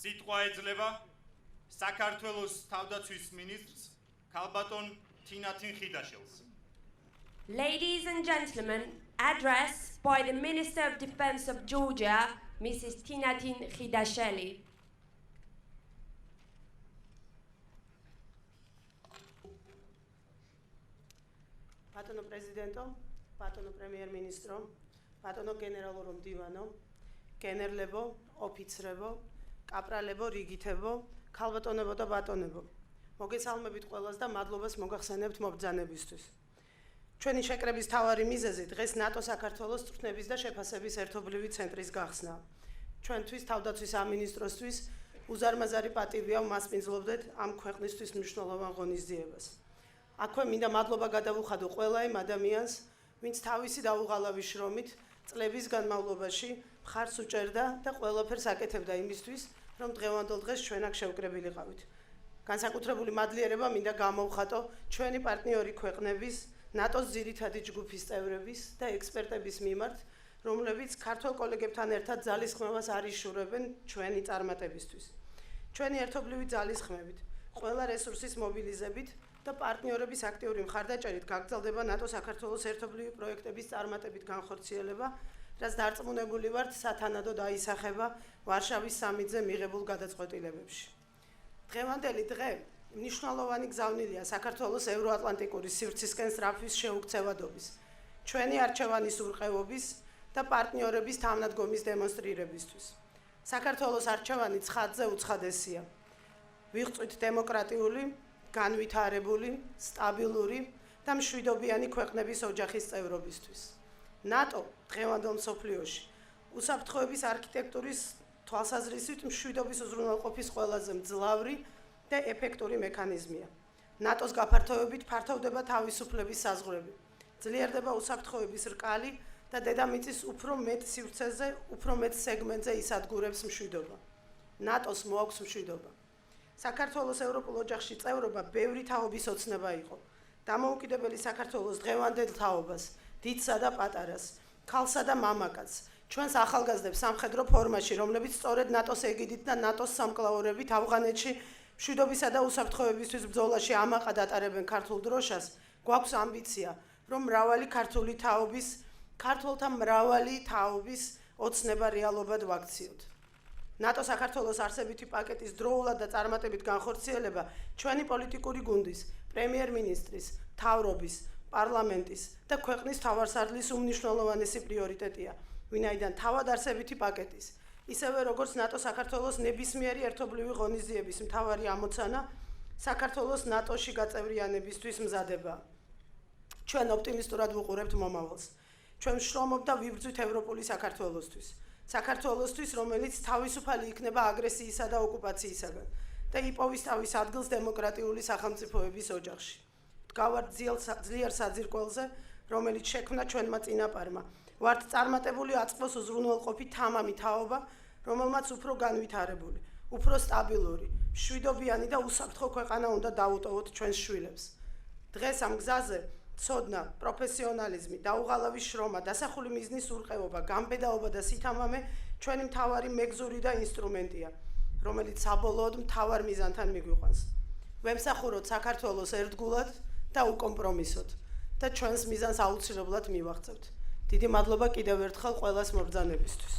სიტყვა ეძლევა საქართველოს თავდაცვის მინისტრს ქალბატონ თინათინ ხიდაშელს. Ladies and gentlemen, address by the Minister of Defense of Georgia, Mrs. Tinatin Khidasheli. Batono Presidento, Batono Premier Ministro, Batono Generalorum Divano, Generlebo, Officerebo, Kapralebo, Rigitebo, Kalbatonebo და ბატონებო. მოგესალმებით ყველას და მადლობას მოგახსენებთ მობრძანებისთვის. ჩვენი შეკრების მთავარი მიზეზი დღეს ნატო საქართველოს წვრთნების და შეფასების ერთობლივი ცენტრის გახსნა. ჩვენთვის თავდაცვის სამინისტროსთვის უზარმაზარი პატივია ვმასპინძლობდეთ ამ ქვეყნისთვის მნიშვნელოვან ღონისძიებას. აქვე მინდა მადლობა გადავუხადო ყველა იმ ადამიანს, ვინც თავისი დაუღალავი შრომით წლების განმავლობაში მხარს უჭერდა და ყველაფერს აკეთებდა იმისთვის, რომ დღევანდელ დღეს ჩვენ აქ შევკრებილიყავით. განსაკუთრებული მადლიერება მინდა გამოვხატო ჩვენი პარტნიორი ქვეყნების, ნატოს ძირითადი ჯგუფის წევრების და ექსპერტების მიმართ, რომლებიც ქართველ კოლეგებთან ერთად ძალისხმევას არ იშურებენ ჩვენი წარმატებისთვის. ჩვენი ერთობლივი ძალისხმევით, ყველა რესურსის მობილიზებით და პარტნიორების აქტიური მხარდაჭერით გაგრძელდება ნატო საქართველოს ერთობლივი პროექტების წარმატებით განხორციელება, რაც დარწმუნებული ვართ სათანადო დაისახება ვარშავის სამიტზე მიღებულ გადაწყვეტილებებში. დღევანდელი დღე მნიშვნელოვანი გზავნილია საქართველოს ევროატლანტიკური სივრცისკენ სწრაფვის შეუქცევადობის, ჩვენი არჩევანის ურყევობის და პარტნიორების თანადგომის დემონსტრირებისთვის. საქართველოს არჩევანი ცხადზე უცხადესია. ვიღწვით დემოკრატიული, განვითარებული, სტაბილური და მშვიდობიანი ქვეყნების ოჯახის წევრობისთვის. ნატო დღევანდელ მსოფლიოში უსაფრთხოების არქიტექტურის თვალსაზრისით მშვიდობის უზრუნველყოფის ყველაზე მძლავრი და ეფექტური მექანიზმია. ნატოს გაფართოებით ფართოვდება თავისუფლების საზღვრები, ძლიერდება უსაფრთხოების რკალი და დედამიწის უფრო მეტ სივრცეზე, უფრო მეტ სეგმენტზე ისადგურებს მშვიდობა. ნატოს მოაქვს მშვიდობა. საქართველოს ევროპულ ოჯახში წევრობა ბევრი თაობის ოცნება იყო. დამოუკიდებელი საქართველოს დღევანდელ თაობას, დიდსა და პატარას, ქალსა და მამაკაცს, ჩვენს ახალგაზრდებს სამხედრო ფორმაში, რომლებიც სწორედ ნატოს ეგიდით და ნატოს სამკლაურებით ავღანეთში მშვიდობისა და უსაფრთხოებისთვის ბრძოლაში ამაყად ატარებენ ქართულ დროშას, გვაქვს ამბიცია, რომ ქართველთა მრავალი თაობის ოცნება რეალობად ვაქციოთ. ნატო საქართველოს არსებითი პაკეტის დროულად და წარმატებით განხორციელება ჩვენი პოლიტიკური გუნდის, პრემიერ-მინისტრის, მთავრობის, პარლამენტის და ქვეყნის მთავარსარდლის უმნიშვნელოვანესი პრიორიტეტია, ვინაიდან თავად არსებითი პაკეტის, ისევე როგორც ნატო საქართველოს ნებისმიერი ერთობლივი ღონისძიების მთავარი ამოცანა საქართველოს ნატოში გაწევრიანებისთვის მზადება. ჩვენ ოპტიმისტურად ვუყურებთ მომავალს. ჩვენ ვშრომობთ და ვიბრძვით ევროპული საქართველოსთვის. საქართველოსთვის, რომელიც თავისუფალი იქნება აგრესიისა და ოკუპაციისაგან და იპოვის თავის ადგილს დემოკრატიული სახელმწიფოების ოჯახში. ვდგავართ ძლიერ საძირკველზე, რომელიც შექმნა ჩვენმა წინაპარმა. ვართ წარმატებული აწყოს უზრუნველყოფით თამამი თაობა, რომელმაც უფრო განვითარებული, უფრო სტაბილური, მშვიდობიანი და უსაფრთხო ქვეყანა უნდა დაუტოვოთ ჩვენს შვილებს. დღეს ამ გზაზე ცოდნა, პროფესიონალიზმი, დაუღალავი შრომა, დასახული მიზნის ურყევობა, გამბედაობა და სითამამე ჩვენი მთავარი მეგზური და ინსტრუმენტია, რომელიც საბოლოოდ მთავარ მიზანთან მიგვიყვანს. ვემსახუროთ საქართველოს ერთგულად და უკომპრომისოდ და ჩვენს მიზანს აუცილებლად მივაღწევთ. დიდი მადლობა კიდევ ერთხელ ყველას მობრძანებისთვის.